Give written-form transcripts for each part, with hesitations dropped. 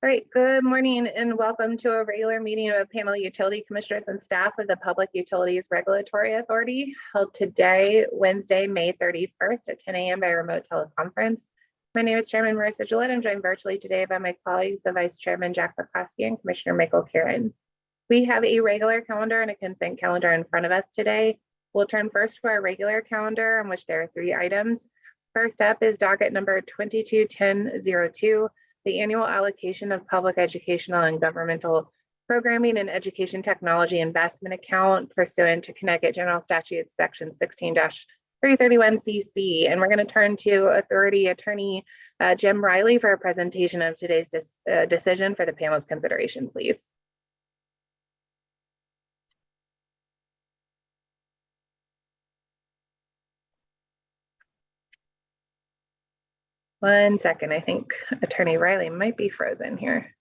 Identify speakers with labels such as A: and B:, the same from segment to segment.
A: All right, good morning and welcome to a regular meeting of panel utility commissioners and staff of the Public Utilities Regulatory Authority held today, Wednesday, May 31st at 10 a.m. by remote teleconference. My name is Chairman Marissa Gillette. I'm joined virtually today by my colleagues, the Vice Chairman Jack Bukowski and Commissioner Michael Karen. We have a regular calendar and a consent calendar in front of us today. We'll turn first to our regular calendar, on which there are 3 items. First up is docket number 221002. The annual allocation of public educational and governmental programming and education technology investment account pursuant to Connecticut General Statutes section 16-331 CC. And we're going to turn to Authority Attorney Jim Riley for a presentation of today's decision for the panel's consideration, please. One second, I think Attorney Riley might be frozen here.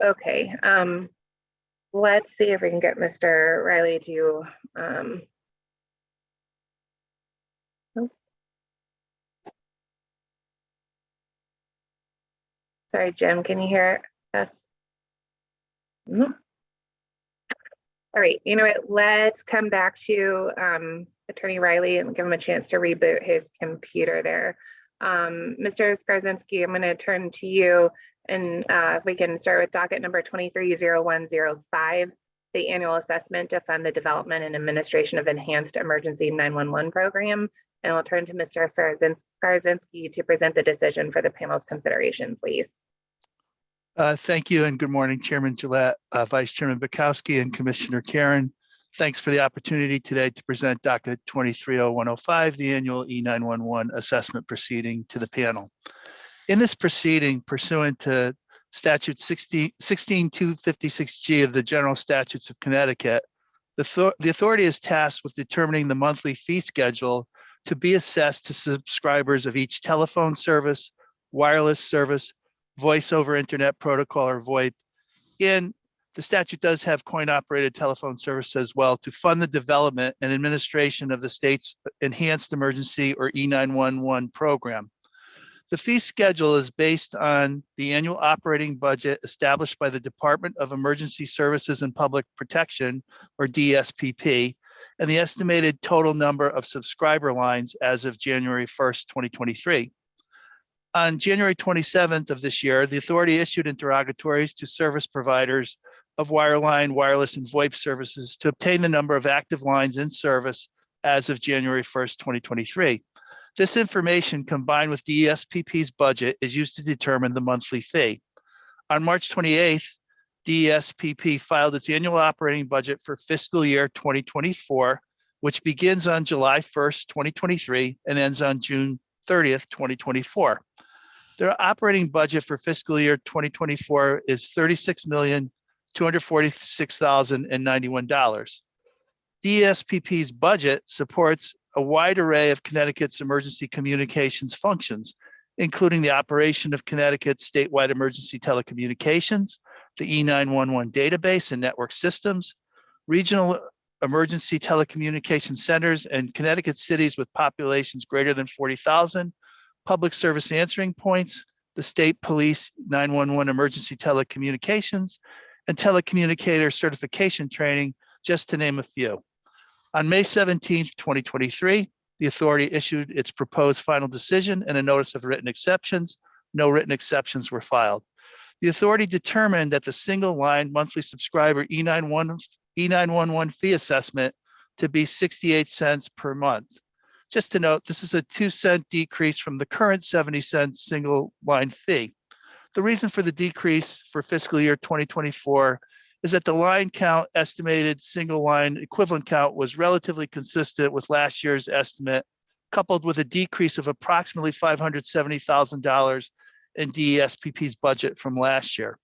A: Okay, let's see if we can get Mr. Riley to sorry, Jim, can you hear us? No. All right, you know what, let's come back to Attorney Riley and give him a chance to reboot his computer there. Mr. Skarzinski, I'm going to turn to you, and if we can start with docket number 230105, the annual assessment to fund the development and administration of enhanced emergency 911 program. And we'll turn to Mr. Skarzinski to present the decision for the panel's consideration, please.
B: Thank you and good morning, Chairman Gillette, Vice Chairman Bukowski, and Commissioner Karen. Thanks for the opportunity today to present docket 230105, the annual E911 assessment proceeding to the panel. In this proceeding, pursuant to statute 16256G of the General Statutes of Connecticut, the authority is tasked with determining the monthly fee schedule to be assessed to subscribers of each telephone service, wireless service, voice over internet protocol or VoIP, and the statute does have coin-operated telephone service as well to fund the development and administration of the state's enhanced emergency or E911 program. The fee schedule is based on the annual operating budget established by the Department of Emergency Services and Public Protection, or DSPP, and the estimated total number of subscriber lines as of January 1st, 2023. On January 27th of this year, the authority issued interrogatories to service providers of wireline, wireless, and VoIP services to obtain the number of active lines in service as of January 1st, 2023. This information, combined with DSPP's budget, is used to determine the monthly fee. On March 28th, DSPP filed its annual operating budget for fiscal year 2024, which begins on July 1st, 2023, and ends on June 30th, 2024. Their operating budget for fiscal year 2024 is $36,246,091. DSPP's budget supports a wide array of Connecticut's emergency communications functions, including the operation of Connecticut's statewide emergency telecommunications, the E911 database and network systems, regional emergency telecommunication centers, and Connecticut cities with populations greater than 40,000, public service answering points, the state police 911 emergency telecommunications, and telecommunicator certification training, just to name a few. On May 17th, 2023, the authority issued its proposed final decision and a notice of written exceptions. No written exceptions were filed. The authority determined that the single line monthly subscriber E911 fee assessment to be 68 cents per month. Just to note, this is a 2-cent decrease from the current 70-cent single line fee. The reason for the decrease for fiscal year 2024 is that the line count estimated single line equivalent count was relatively consistent with last year's estimate, coupled with a decrease of approximately $570,000 in DSPP's budget from last year.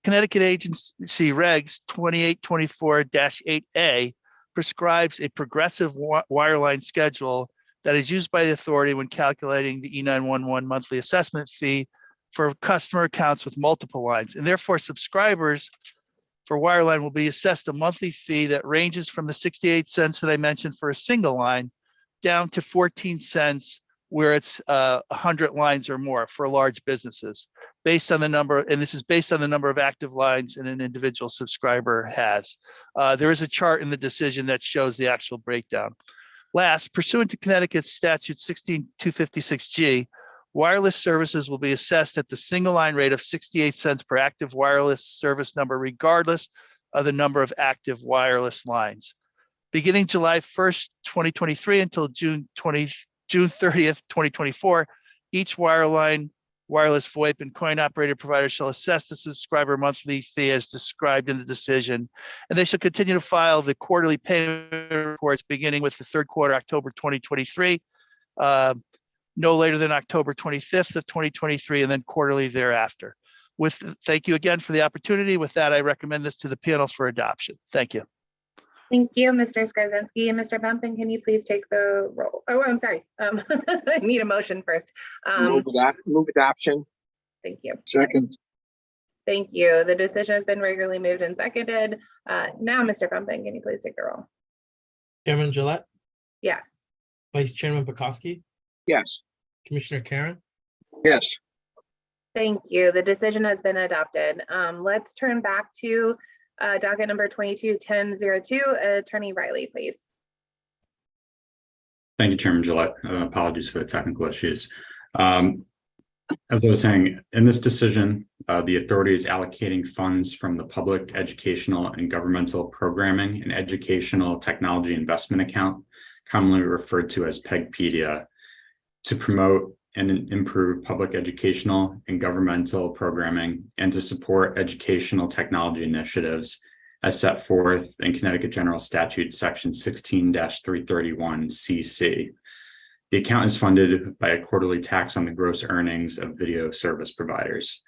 B: Connecticut Agency Regs 2824-8A prescribes a progressive wireline schedule that is used by the authority when calculating the E911 monthly assessment fee for customer accounts with multiple lines. And therefore, subscribers for wireline will be assessed a monthly fee that ranges from the 68 cents that I mentioned for a single line down to 14 cents where it's 100 lines or more for large businesses, based on the number, and this is based on the number of active lines an individual subscriber has. There is a chart in the decision that shows the actual breakdown. Last, pursuant to Connecticut Statute 16256G, wireless services will be assessed at the single line rate of 68 cents per active wireless service number, regardless of the number of active wireless lines. Beginning July 1st, 2023 until June 30th, 2024, each wireline, wireless VoIP, and coin operated provider shall assess the subscriber monthly fee as described in the decision, and they shall continue to file the quarterly payment reports beginning with the third quarter, October 2023, no later than October 25th of 2023, and then quarterly thereafter. Thank you again for the opportunity. With that, I recommend this to the panel for adoption. Thank you.
A: Thank you, Mr. Skarzinski. And Mr. Bumping, can you please take the roll? Oh, I'm sorry. I need a motion first.
C: Move adoption.
A: Thank you.
C: Second.
A: Thank you. The decision has been regularly moved and seconded. Now, Mr. Bumping, can you please take the roll?
D: Chairman Gillette,
A: Yes.
D: Vice Chairman Pekoski,
C: Yes.
D: Commissioner Karen,
C: Yes.
A: Thank you. The decision has been adopted. Let's turn back to docket number 22-1002. Attorney Riley, please.
E: Thank you, Chairman Gillette. Apologies for the technical issues. As I was saying, in this decision, the authority is allocating funds from the Public Educational and Governmental Programming and Educational Technology Investment Account, commonly referred to as PEGpedia, to promote and improve public educational and governmental programming and to support educational technology initiatives as set forth in Connecticut General Statute Section 16-331 CC. The account is funded by a quarterly tax on the gross earnings of video service providers.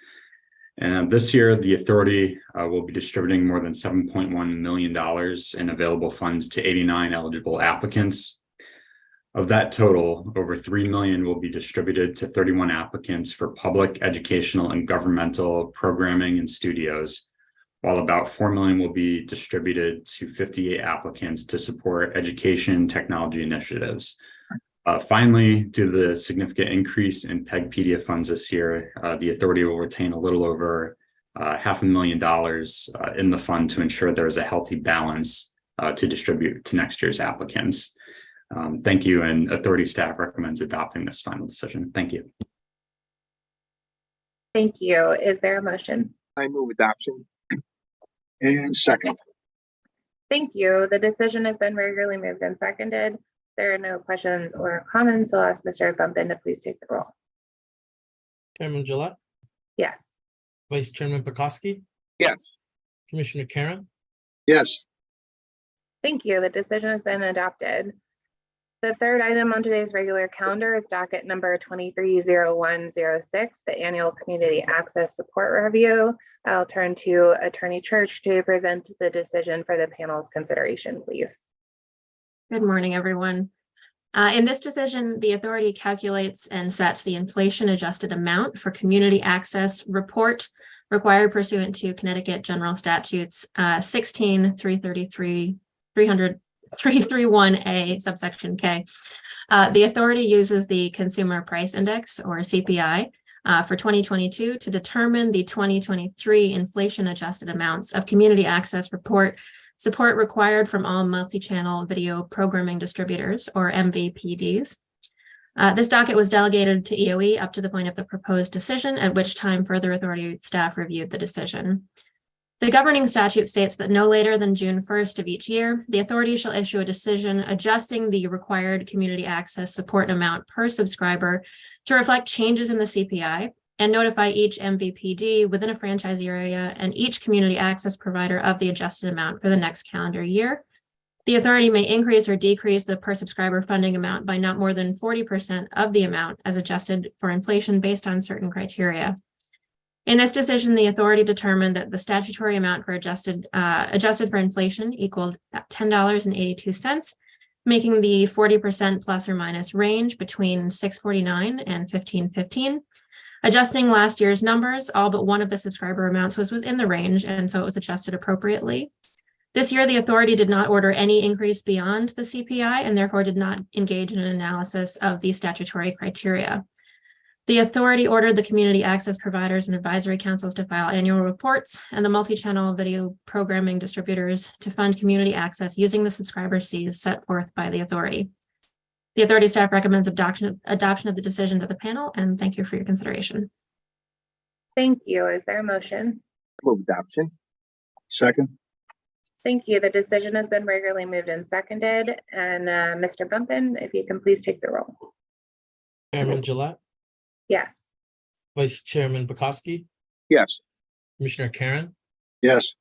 E: And this year, the authority will be distributing more than $7.1 million in available funds to 89 eligible applicants. Of that total, over $3 million will be distributed to 31 applicants for public, educational, and governmental programming and studios, while about $4 million will be distributed to 58 applicants to support education technology initiatives. Finally, due to the significant increase in PEGpedia funds this year, the authority will retain a little over $500,000 in the fund to ensure there is a healthy balance to distribute to next year's applicants. Thank you, and authority staff recommends adopting this final decision. Thank you.
A: Thank you. Is there a motion?
C: I move adoption. And second.
A: Thank you. The decision has been regularly moved and seconded. There are no questions or comments, so I'll ask Mr. Bumpin to please take the roll.
D: Chairman Gillette,
A: Yes.
D: Vice Chairman Pekoski,
C: Yes.
D: Commissioner Karen,
C: Yes.
A: Thank you. The decision has been adopted. The third item on today's regular calendar is docket number 230106, the annual community access support review. I'll turn to Attorney Church to present the decision for the panel's consideration, please.
F: Good morning, everyone. In this decision, the authority calculates and sets the inflation-adjusted amount for community access report required pursuant to Connecticut General Statutes 331A, subsection K. The authority uses the Consumer Price Index, or CPI, for 2022 to determine the 2023 inflation-adjusted amounts of community access report support required from all multi-channel video programming distributors, or MVPDs. This docket was delegated to EOE up to the point of the proposed decision, at which time further authority staff reviewed the decision. The governing statute states that no later than June 1st of each year, the authority shall issue a decision adjusting the required community access support amount per subscriber to reflect changes in the CPI and notify each MVPD within a franchise area and each community access provider of the adjusted amount for the next calendar year. The authority may increase or decrease the per subscriber funding amount by not more than 40% of the amount as adjusted for inflation based on certain criteria. In this decision, the authority determined that the statutory amount for adjusted for inflation equaled $10.82, making the 40% plus or minus range between 649 and 1515. Adjusting last year's numbers, all but one of the subscriber amounts was within the range, and so it was adjusted appropriately. This year, the authority did not order any increase beyond the CPI and therefore did not engage in an analysis of the statutory criteria. The authority ordered the community access providers and advisory councils to file annual reports and the multi-channel video programming distributors to fund community access using the subscriber fees set forth by the authority. The authority staff recommends adoption of the decision to the panel, and thank you for your consideration.
A: Thank you. Is there a motion?
C: Move adoption. Second.
A: Thank you. The decision has been regularly moved and seconded. And Mr. Bumpin, if you can please take the roll.
D: Chairman Gillette,
A: Yes.
D: Vice Chairman Bukowski,
C: Yes.
D: Commissioner Karen,
C: Yes.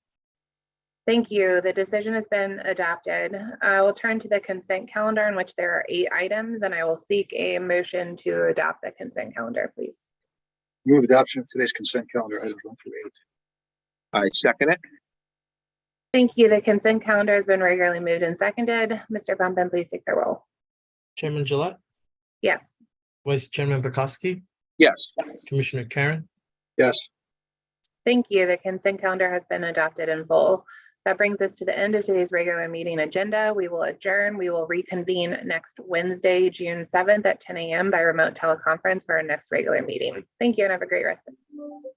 A: Thank you. The decision has been adopted. I will turn to the consent calendar in which there are 8 items, and I will seek a motion to adopt the consent calendar, please.
C: Move adoption of today's consent calendar, items 1 through 8. I second it.
A: Thank you. The consent calendar has been regularly moved and seconded. Mr. Bumpin, please take the roll.
D: Chairman Gillette,
A: Yes.
D: Vice Chairman Bukowski,
C: Yes.
D: Commissioner Karen,
C: Yes.
A: Thank you. The consent calendar has been adopted in full. That brings us to the end of today's regular meeting agenda. We will adjourn. We will reconvene next Wednesday, June 7th at 10 a.m. by remote teleconference for our next regular meeting. Thank you and have a great rest of the day.